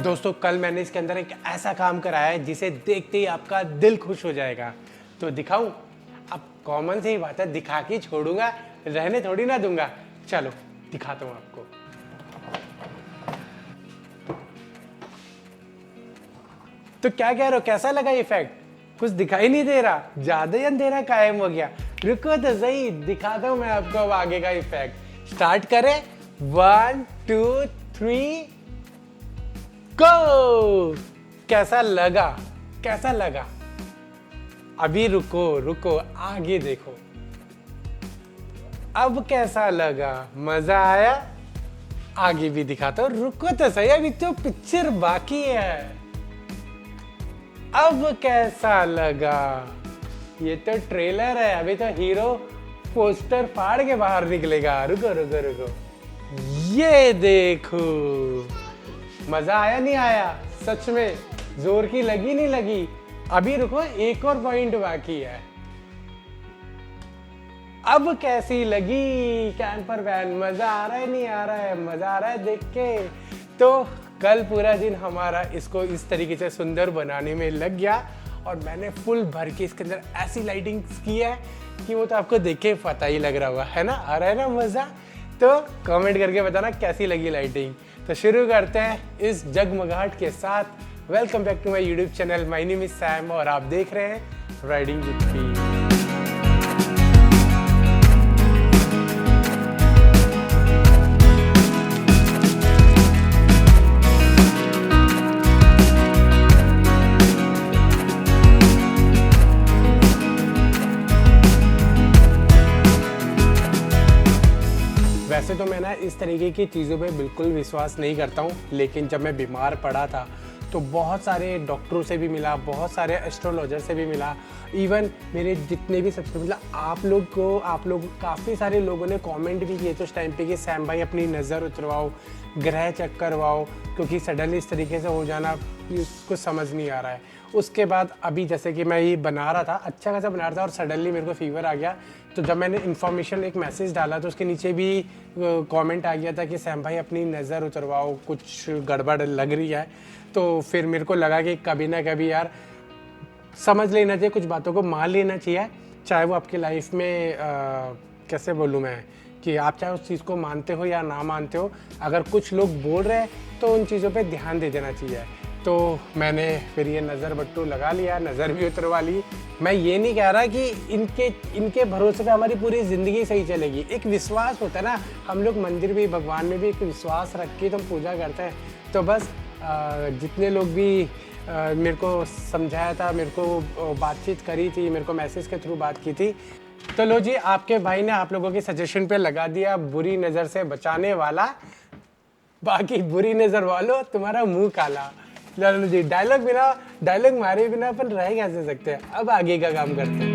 दोस्तों कल मैंने इसके अंदर एक ऐसा काम कराया है जिसे देखते ही आपका दिल खुश हो जाएगा। तो दिखाऊं? अब कॉमन सी ही बात है, दिखा के छोड़ूंगा, रहने थोड़ी ना दूंगा। चलो दिखाता हूं आपको। तो क्या कह रहे हो, कैसा लगा इफेक्ट? कुछ दिखाई नहीं दे रहा, ज्यादा ही अंधेरा कायम हो गया। रुको तो सही, दिखाता हूं मैं आपको अब आगे का इफेक्ट। स्टार्ट करें, 1 2 3 गो। कैसा लगा, कैसा लगा? अभी रुको रुको, आगे देखो। अब कैसा लगा, मजा आया? आगे भी दिखाता हूं, रुको तो सही, अभी तो पिक्चर बाकी है। अब कैसा लगा? ये तो ट्रेलर है, अभी तो हीरो पोस्टर फाड़ के बाहर निकलेगा। रुको रुको रुको, ये देखो। मजा आया नहीं आया? सच में जोर की लगी नहीं लगी? अभी रुको, एक और पॉइंट बाकी है। अब कैसी लगी कैन पर वैन? मजा आ रहा है नहीं आ रहा है? मजा आ रहा है देख के? तो कल पूरा दिन हमारा इसको इस तरीके से सुंदर बनाने में लग गया और मैंने फुल भर के इसके अंदर ऐसी लाइटिंग की है कि वो तो आपको देख के पता ही लग रहा होगा, है ना? आ रहा है ना मजा? तो कमेंट करके बताना कैसी लगी लाइटिंग। तो शुरू करते हैं इस जगमगाहट के साथ। Welcome back to my YouTube channel, my name is Sam और आप देख रहे हैं राइडिंग विद फील। वैसे तो मैं ना इस तरीके की चीज़ों पे बिल्कुल विश्वास नहीं करता हूँ, लेकिन जब मैं बीमार पड़ा था तो बहुत सारे डॉक्टरों से भी मिला, बहुत सारे एस्ट्रोलॉजर से भी मिला, इवन मेरे जितने भी सबसे मतलब आप लोग काफ़ी सारे लोगों ने कमेंट भी किए थे उस टाइम पे कि सैम भाई अपनी नज़र उतरवाओ, ग्रह चेक करवाओ, क्योंकि सडनली इस तरीके से हो जाना कुछ समझ नहीं आ रहा है। उसके बाद अभी जैसे कि मैं ये बना रहा था, अच्छा खासा बना रहा था और सडनली मेरे को फीवर आ गया। तो जब मैंने इन्फॉर्मेशन एक मैसेज डाला तो उसके नीचे भी कमेंट आ गया था कि सैम भाई अपनी नज़र उतरवाओ, कुछ गड़बड़ लग रही है। तो फिर मेरे को लगा कि कभी ना कभी यार समझ लेना चाहिए, कुछ बातों को मान लेना चाहिए, चाहे वो आपकी लाइफ में कैसे बोलूँ मैं, कि आप चाहे उस चीज़ को मानते हो या ना मानते हो, अगर कुछ लोग बोल रहे हैं तो उन चीज़ों पे ध्यान दे देना चाहिए। तो मैंने फिर ये नज़र बट्टू लगा लिया, नज़र भी उतरवा ली। मैं ये नहीं कह रहा कि इनके भरोसे पे हमारी पूरी ज़िंदगी सही चलेगी। एक विश्वास होता है ना, हम लोग मंदिर भी, भगवान में भी एक विश्वास रख के तो हम पूजा करते हैं। तो बस जितने लोग भी मेरे को समझाया था, मेरे को बातचीत करी थी, मेरे को मैसेज के थ्रू बात की थी, तो लो जी, आपके भाई ने आप लोगों के सजेशन पे लगा दिया बुरी नज़र से बचाने वाला। बाकी बुरी नज़र वालों, तुम्हारा मुंह काला। लो जी, डायलॉग मारे बिना अपन रह कैसे सकते हैं? अब आगे का काम करते हैं।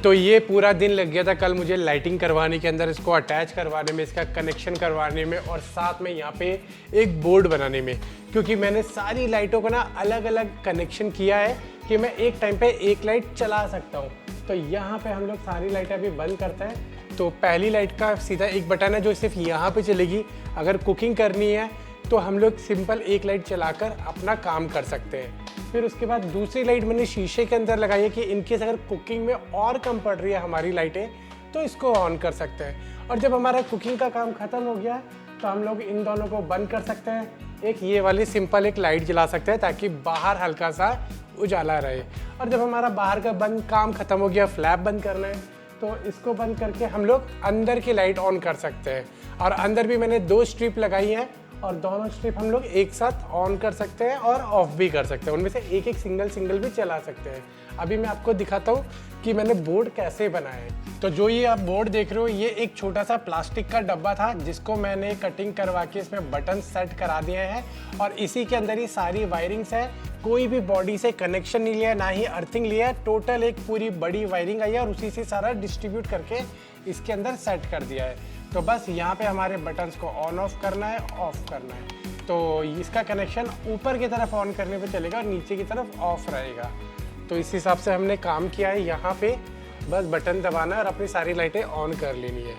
तो ये पूरा दिन लग गया था कल मुझे लाइटिंग करवाने के अंदर, इसको अटैच करवाने में, इसका कनेक्शन करवाने में और साथ में यहाँ पे एक बोर्ड बनाने में, क्योंकि मैंने सारी लाइटों को ना अलग अलग कनेक्शन किया है कि मैं एक टाइम पे एक लाइट चला सकता हूँ। तो यहाँ पे हम लोग सारी लाइटें अभी बंद करते हैं। तो पहली लाइट का सीधा एक बटन है जो सिर्फ यहाँ पे चलेगी। अगर कुकिंग करनी है तो हम लोग सिंपल एक लाइट चलाकर अपना काम कर सकते हैं। फिर उसके बाद दूसरी लाइट मैंने शीशे के अंदर लगाई है कि इनकेस अगर कुकिंग में और कम पड़ रही है हमारी लाइटें तो इसको ऑन कर सकते हैं। और जब हमारा कुकिंग का काम ख़त्म हो गया तो हम लोग इन दोनों को बंद कर सकते हैं। एक ये वाली सिंपल एक लाइट जला सकते हैं ताकि बाहर हल्का सा उजाला रहे। और जब हमारा बाहर का काम ख़त्म हो गया, फ्लैप बंद करना है, तो इसको बंद करके हम लोग अंदर की लाइट ऑन कर सकते हैं। और अंदर भी मैंने 2 स्ट्रिप लगाई हैं और दोनों स्ट्रिप हम लोग एक साथ ऑन कर सकते हैं और ऑफ भी कर सकते हैं। उनमें से एक एक सिंगल भी चला सकते हैं। अभी मैं आपको दिखाता हूँ कि मैंने बोर्ड कैसे बनाया है। तो जो ये आप बोर्ड देख रहे हो, ये एक छोटा सा प्लास्टिक का डब्बा था जिसको मैंने कटिंग करवा के इसमें बटन सेट करा दिए हैं और इसी के अंदर ही सारी वायरिंग्स है। कोई भी बॉडी से कनेक्शन नहीं लिया, ना ही अर्थिंग लिया है, टोटल एक पूरी बड़ी वायरिंग आई है और उसी से सारा डिस्ट्रीब्यूट करके इसके अंदर सेट कर दिया है। तो बस यहाँ पे हमारे बटन्स को ऑन ऑफ करना है, ऑफ करना है। तो इसका कनेक्शन ऊपर की तरफ ऑन करने पे चलेगा और नीचे की तरफ ऑफ रहेगा। तो इस हिसाब से हमने काम किया है। यहाँ पे बस बटन दबाना है और अपनी सारी लाइटें ऑन कर लेनी है।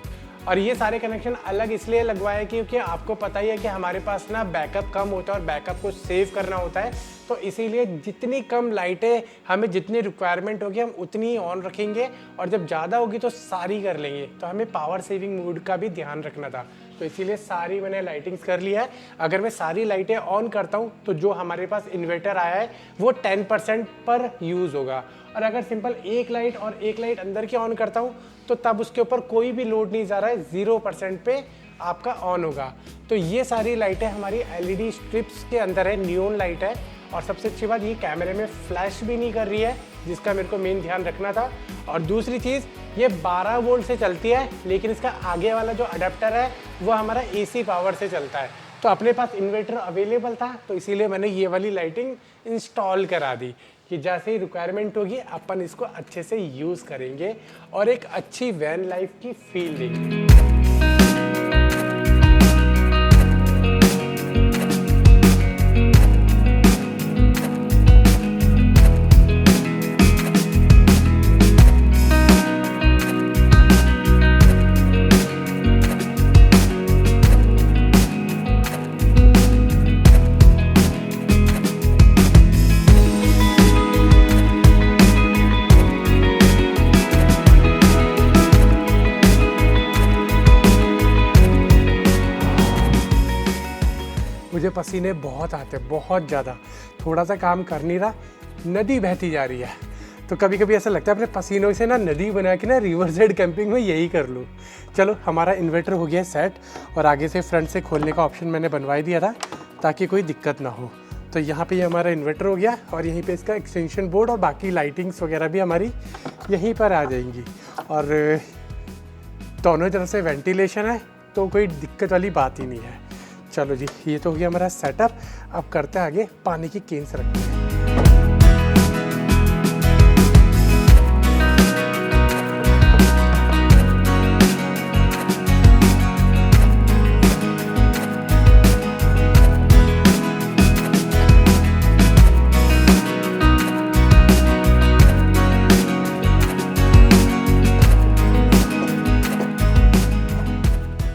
और ये सारे कनेक्शन अलग इसलिए लगवाए क्योंकि आपको पता ही है कि हमारे पास ना बैकअप कम होता है और बैकअप को सेव करना होता है। तो इसीलिए जितनी कम लाइटें हमें जितनी रिक्वायरमेंट होगी हम उतनी ही ऑन रखेंगे, और जब ज़्यादा होगी तो सारी कर लेंगे। तो हमें पावर सेविंग मोड का भी ध्यान रखना था, तो इसीलिए सारी मैंने लाइटिंग्स कर लिया है। अगर मैं सारी लाइटें ऑन करता हूँ तो जो हमारे पास इन्वर्टर आया है वो 10% पर यूज़ होगा, और अगर सिंपल एक लाइट और एक लाइट अंदर की ऑन करता हूँ तो तब उसके ऊपर कोई भी लोड नहीं जा रहा है, 0% पे आपका ऑन होगा। तो ये सारी लाइटें हमारी LED स्ट्रिप्स के अंदर है, नियॉन लाइट है। और सबसे अच्छी बात ये कैमरे में फ्लैश भी नहीं कर रही है, जिसका मेरे को मेन ध्यान रखना था। और दूसरी चीज़ ये 12 वोल्ट से चलती है, लेकिन इसका आगे वाला जो अडेप्टर है वो हमारा AC पावर से चलता है। तो अपने पास इन्वर्टर अवेलेबल था तो इसीलिए मैंने ये वाली लाइटिंग इंस्टॉल करा दी कि जैसे ही रिक्वायरमेंट होगी अपन इसको अच्छे से यूज़ करेंगे और एक अच्छी वैन लाइफ की फील देंगे। मुझे पसीने बहुत आते हैं, बहुत ज़्यादा। थोड़ा सा काम कर नहीं रहा, नदी बहती जा रही है। तो कभी कभी ऐसा लगता है अपने पसीनों से ना नदी बना के ना रिवर साइड कैंपिंग में यही कर लूँ। चलो हमारा इन्वर्टर हो गया सेट, और आगे से फ्रंट से खोलने का ऑप्शन मैंने बनवा ही दिया था ताकि कोई दिक्कत ना हो। तो यहाँ पे ये हमारा इन्वर्टर हो गया, और यहीं पे इसका एक्सटेंशन बोर्ड और बाकी लाइटिंग्स वगैरह भी हमारी यहीं पर आ जाएंगी। और दोनों तरफ से वेंटिलेशन है, तो कोई दिक्कत वाली बात ही नहीं है। चलो जी, ये तो हो गया हमारा सेटअप। अब करते हैं आगे पानी की केन्स रखते हैं।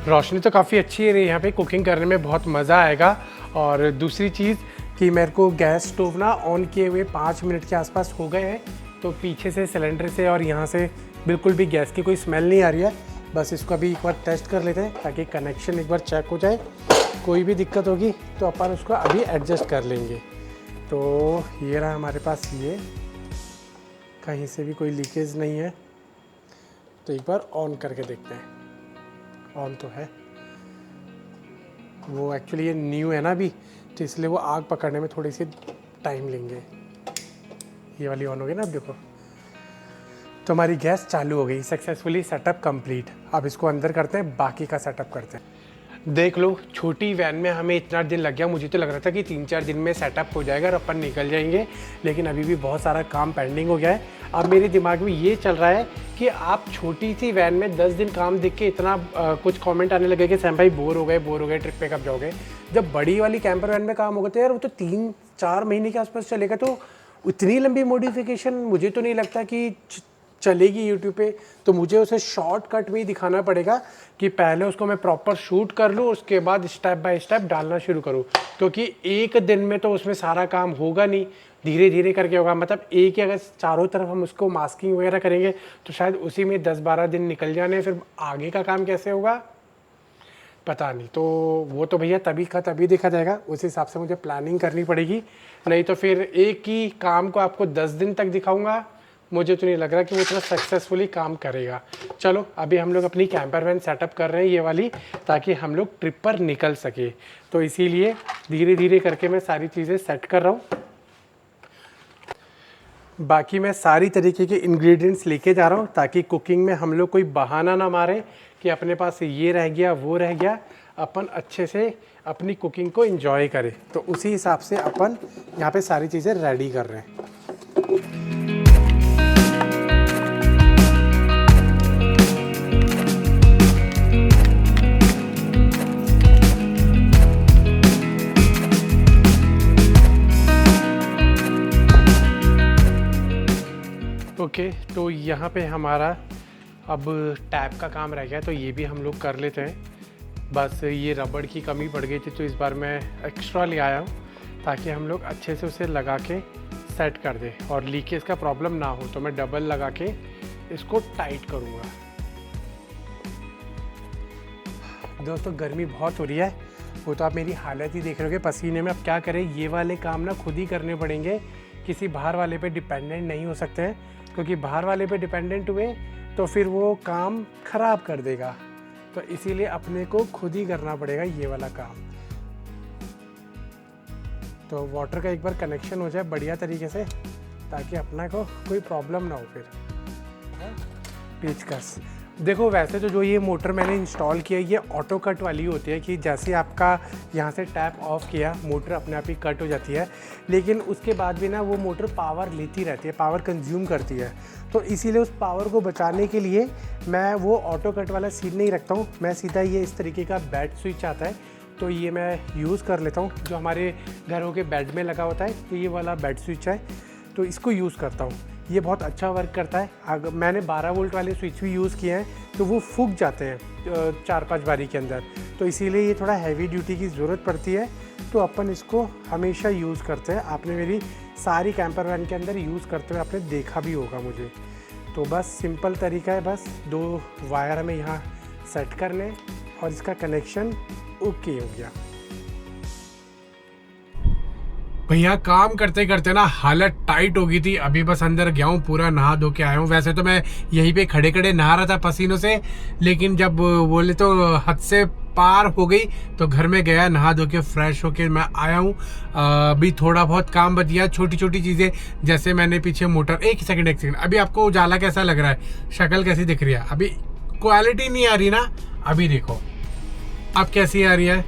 रोशनी तो काफ़ी अच्छी है, यहाँ पे कुकिंग करने में बहुत मज़ा आएगा। और दूसरी चीज़ कि मेरे को गैस स्टोव ना ऑन किए हुए 5 मिनट के आसपास हो गए हैं, तो पीछे से सिलेंडर से और यहाँ से बिल्कुल भी गैस की कोई स्मेल नहीं आ रही है। बस इसको अभी एक बार टेस्ट कर लेते हैं ताकि कनेक्शन एक बार चेक हो जाए। कोई भी दिक्कत होगी तो अपन उसको अभी एडजस्ट कर लेंगे। तो ये रहा हमारे पास, ये कहीं से भी कोई लीकेज नहीं है। तो एक बार ऑन करके देखते हैं। ऑन तो है, वो एक्चुअली ये न्यू है ना अभी, तो इसलिए वो आग पकड़ने में थोड़ी सी टाइम लेंगे। ये वाली ऑन हो गई ना, अब देखो तो हमारी गैस चालू हो गई, सक्सेसफुली सेटअप कंप्लीट। अब इसको अंदर करते हैं, बाकी का सेटअप करते हैं। देख लो, छोटी वैन में हमें इतना दिन लग गया। मुझे तो लग रहा था कि 3-4 दिन में सेटअप हो जाएगा और अपन निकल जाएंगे, लेकिन अभी भी बहुत सारा काम पेंडिंग हो गया है। अब मेरे दिमाग में ये चल रहा है कि आप छोटी सी वैन में 10 दिन काम देख के इतना कुछ कमेंट आने लगे कि सैम भाई बोर हो गए, ट्रिप पे कब जाओगे। जब बड़ी वाली कैंपर वैन में काम होगा तो यार वो तो 3-4 महीने के आसपास चलेगा। तो उतनी लंबी मॉडिफिकेशन मुझे तो नहीं लगता कि चलेगी यूट्यूब पे। तो मुझे उसे शॉर्टकट में ही दिखाना पड़ेगा कि पहले उसको मैं प्रॉपर शूट कर लूँ, उसके बाद स्टेप बाय स्टेप डालना शुरू करूँ, क्योंकि एक दिन में तो उसमें सारा काम होगा नहीं, धीरे धीरे करके होगा। मतलब एक ही अगर चारों तरफ हम उसको मास्किंग वगैरह करेंगे तो शायद उसी में 10-12 दिन निकल जाने, फिर आगे का काम कैसे होगा पता नहीं। तो वो तो भैया तभी का तभी देखा जाएगा, उस हिसाब से मुझे प्लानिंग करनी पड़ेगी। नहीं तो फिर एक ही काम को आपको 10 दिन तक दिखाऊंगा, मुझे तो नहीं लग रहा कि वो इतना सक्सेसफुली काम करेगा। चलो अभी हम लोग अपनी कैंपर वैन सेटअप कर रहे हैं ये वाली, ताकि हम लोग ट्रिप पर निकल सके। तो इसीलिए धीरे धीरे करके मैं सारी चीज़ें सेट कर रहा हूँ। बाकी मैं सारी तरीके के इंग्रेडिएंट्स लेके जा रहा हूँ ताकि कुकिंग में हम लोग कोई बहाना ना मारें कि अपने पास ये रह गया वो रह गया। अपन अच्छे से अपनी कुकिंग को एंजॉय करें। तो उसी हिसाब से अपन यहाँ पे सारी चीज़ें रेडी कर रहे हैं। ओके, तो यहाँ पे हमारा अब टैप का काम रह गया, तो ये भी हम लोग कर लेते हैं। बस ये रबड़ की कमी पड़ गई थी, तो इस बार मैं एक्स्ट्रा ले आया हूँ ताकि हम लोग अच्छे से उसे लगा के सेट कर दें और लीकेज का प्रॉब्लम ना हो। तो मैं डबल लगा के इसको टाइट करूँगा। दोस्तों गर्मी बहुत हो रही है, वो तो आप मेरी हालत ही देख रहे होगे पसीने में। अब क्या करें, ये वाले काम ना खुद ही करने पड़ेंगे, किसी बाहर वाले पे डिपेंडेंट नहीं हो सकते हैं, क्योंकि बाहर वाले पे डिपेंडेंट हुए तो फिर वो काम ख़राब कर देगा। तो इसीलिए अपने को खुद ही करना पड़ेगा ये वाला काम। तो वाटर का एक बार कनेक्शन हो जाए बढ़िया तरीके से, ताकि अपना को कोई प्रॉब्लम ना हो। फिर पेचकस देखो, वैसे तो जो ये मोटर मैंने इंस्टॉल किया ये ऑटो कट वाली होती है कि जैसे आपका यहाँ से टैप ऑफ किया मोटर अपने आप ही कट हो जाती है, लेकिन उसके बाद भी ना वो मोटर पावर लेती रहती है, पावर कंज्यूम करती है। तो इसीलिए उस पावर को बचाने के लिए मैं वो ऑटो कट वाला सीन नहीं रखता हूँ, मैं सीधा ये इस तरीके का बेड स्विच आता है तो ये मैं यूज़ कर लेता हूँ, जो हमारे घरों के बेड में लगा होता है। तो ये वाला बेड स्विच है, तो इसको यूज़ करता हूँ, ये बहुत अच्छा वर्क करता है। अगर मैंने 12 वोल्ट वाले स्विच भी यूज़ किए हैं तो वो फूक जाते हैं 4-5 बारी के अंदर, तो इसीलिए ये थोड़ा हैवी ड्यूटी की ज़रूरत पड़ती है, तो अपन इसको हमेशा यूज़ करते हैं। आपने मेरी सारी कैंपर वैन के अंदर यूज़ करते हुए आपने देखा भी होगा मुझे। तो बस सिंपल तरीका है, बस 2 वायर हमें यहाँ सेट करने और इसका कनेक्शन ओके हो गया। भैया काम करते करते ना हालत टाइट हो गई थी, अभी बस अंदर गया हूँ, पूरा नहा धो के आया हूँ। वैसे तो मैं यहीं पे खड़े खड़े नहा रहा था पसीनों से, लेकिन जब बोले तो हद से पार हो गई, तो घर में गया, नहा धो के फ्रेश होके मैं आया हूँ। अभी थोड़ा बहुत काम बच गया, छोटी छोटी चीज़ें, जैसे मैंने पीछे मोटर, एक सेकंड अभी आपको उजाला कैसा लग रहा है, शक्ल कैसी दिख रही है, अभी क्वालिटी नहीं आ रही ना, अभी देखो अब कैसी आ रही है,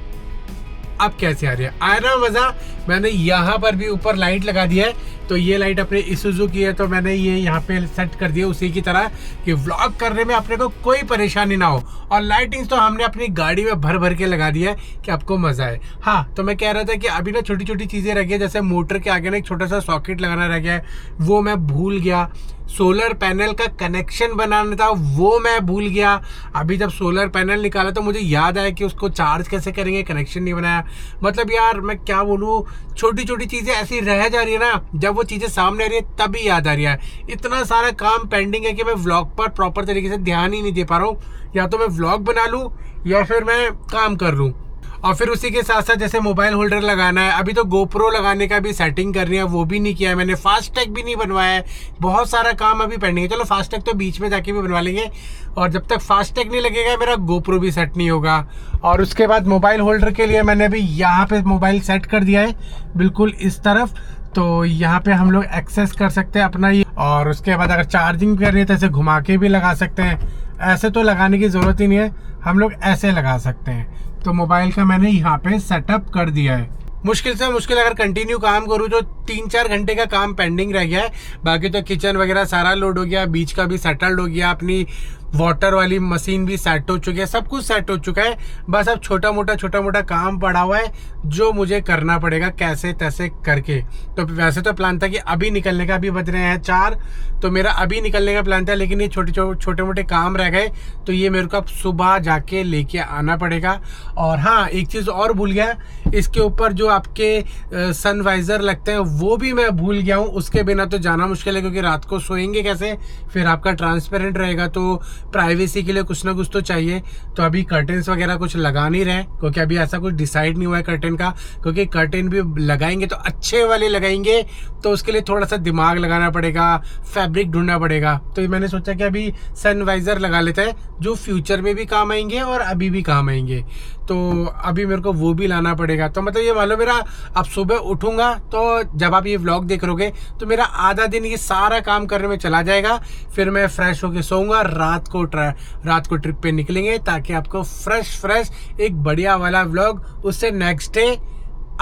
अब कैसे आ रही है, आया ना मज़ा। मैंने यहाँ पर भी ऊपर लाइट लगा दी है, तो ये लाइट अपने इसूजू की है, तो मैंने ये यहाँ पे सेट कर दिया उसी की तरह कि व्लॉग करने में अपने को कोई परेशानी ना हो। और लाइटिंग्स तो हमने अपनी गाड़ी में भर भर के लगा दिया है कि आपको मज़ा आए। हाँ, तो मैं कह रहा था कि अभी ना छोटी छोटी चीज़ें रह गई, जैसे मोटर के आगे ना एक छोटा सा सॉकेट लगाना रह गया है, वो मैं भूल गया। सोलर पैनल का कनेक्शन बनाना था, वो मैं भूल गया। अभी जब सोलर पैनल निकाला तो मुझे याद आया कि उसको चार्ज कैसे करेंगे, कनेक्शन नहीं बनाया। मतलब यार मैं क्या बोलूँ, छोटी छोटी चीज़ें ऐसी रह जा रही है ना, जब वो चीज़ें सामने आ रही है तभी याद आ रही है। इतना सारा काम पेंडिंग है कि मैं व्लॉग पर प्रॉपर तरीके से ध्यान ही नहीं दे पा रहा हूँ। या तो मैं व्लॉग बना लूँ या फिर मैं काम कर लूँ। और फिर उसी के साथ साथ जैसे मोबाइल होल्डर लगाना है, अभी तो गोप्रो लगाने का भी सेटिंग करनी है, वो भी नहीं किया है मैंने। फास्टैग भी नहीं बनवाया है, बहुत सारा काम अभी पेंडिंग है। चलो फास्टैग तो बीच में जाके भी बनवा लेंगे, और जब तक फास्टैग नहीं लगेगा मेरा गोप्रो भी सेट नहीं होगा। और उसके बाद मोबाइल होल्डर के लिए मैंने अभी यहाँ पे मोबाइल सेट कर दिया है बिल्कुल इस तरफ, तो यहाँ पे हम लोग एक्सेस कर सकते हैं अपना ये। और उसके बाद अगर चार्जिंग कर रही है तो ऐसे घुमा के भी लगा सकते हैं, ऐसे तो लगाने की ज़रूरत ही नहीं है, हम लोग ऐसे लगा सकते हैं। तो मोबाइल का मैंने यहाँ पे सेटअप कर दिया है। मुश्किल से मुश्किल अगर कंटिन्यू काम करूँ तो 3-4 घंटे का काम पेंडिंग रह गया है। बाकी तो किचन वगैरह सारा लोड हो गया, बीच का भी सेटल्ड हो गया, अपनी वाटर वाली मशीन भी सेट हो चुकी है, सब कुछ सेट हो चुका है। बस अब छोटा मोटा काम पड़ा हुआ है जो मुझे करना पड़ेगा कैसे तैसे करके। तो वैसे तो प्लान था कि अभी निकलने का, अभी बज रहे हैं 4, तो मेरा अभी निकलने का प्लान था, लेकिन ये छोटे मोटे काम रह गए, तो ये मेरे को अब सुबह जाके लेके आना पड़ेगा। और हाँ, एक चीज़ और भूल गया, इसके ऊपर जो आपके सनवाइज़र लगते हैं वो भी मैं भूल गया हूँ। उसके बिना तो जाना मुश्किल है, क्योंकि रात को सोएंगे कैसे, फिर आपका ट्रांसपेरेंट रहेगा, तो प्राइवेसी के लिए कुछ ना कुछ तो चाहिए। तो अभी कर्टेन्स वगैरह कुछ लगा नहीं रहे, क्योंकि अभी ऐसा कुछ डिसाइड नहीं हुआ है कर्टेन का, क्योंकि कर्टेन भी लगाएंगे तो अच्छे वाले लगाएंगे, तो उसके लिए थोड़ा सा दिमाग लगाना पड़ेगा, फैब्रिक ढूंढना पड़ेगा। तो मैंने सोचा कि अभी सनवाइज़र लगा लेते हैं, जो फ्यूचर में भी काम आएंगे और अभी भी काम आएंगे। तो अभी मेरे को वो भी लाना पड़ेगा। तो मतलब ये मालूम मेरा, अब सुबह उठूंगा तो जब आप ये व्लॉग देख रहोगे तो मेरा आधा दिन ये सारा काम करने में चला जाएगा, फिर मैं फ्रेश होके सोऊंगा, रात को ट्रिप पे निकलेंगे, ताकि आपको फ्रेश एक बढ़िया वाला व्लॉग उससे नेक्स्ट डे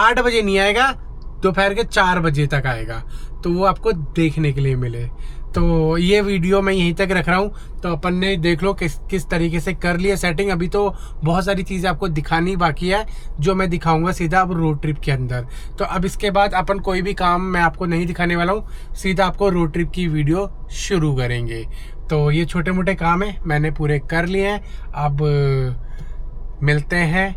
8 बजे नहीं आएगा, दोपहर के 4 बजे तक आएगा, तो वो आपको देखने के लिए मिले। तो ये वीडियो मैं यहीं तक रख रहा हूँ। तो अपन ने देख लो किस तरीके से कर लिया सेटिंग। अभी तो बहुत सारी चीज़ें आपको दिखानी बाकी है, जो मैं दिखाऊंगा सीधा अब रोड ट्रिप के अंदर। तो अब इसके बाद अपन कोई भी काम मैं आपको नहीं दिखाने वाला हूँ, सीधा आपको रोड ट्रिप की वीडियो शुरू करेंगे। तो ये छोटे मोटे काम है मैंने पूरे कर लिए हैं। अब मिलते हैं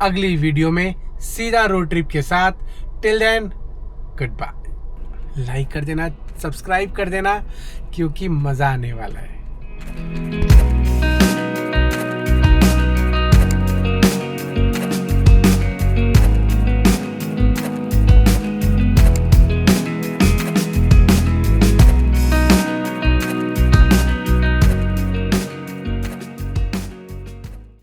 अगली वीडियो में सीधा रोड ट्रिप के साथ। Till then goodbye. Like कर देना, सब्सक्राइब कर देना, क्योंकि मज़ा आने वाला है।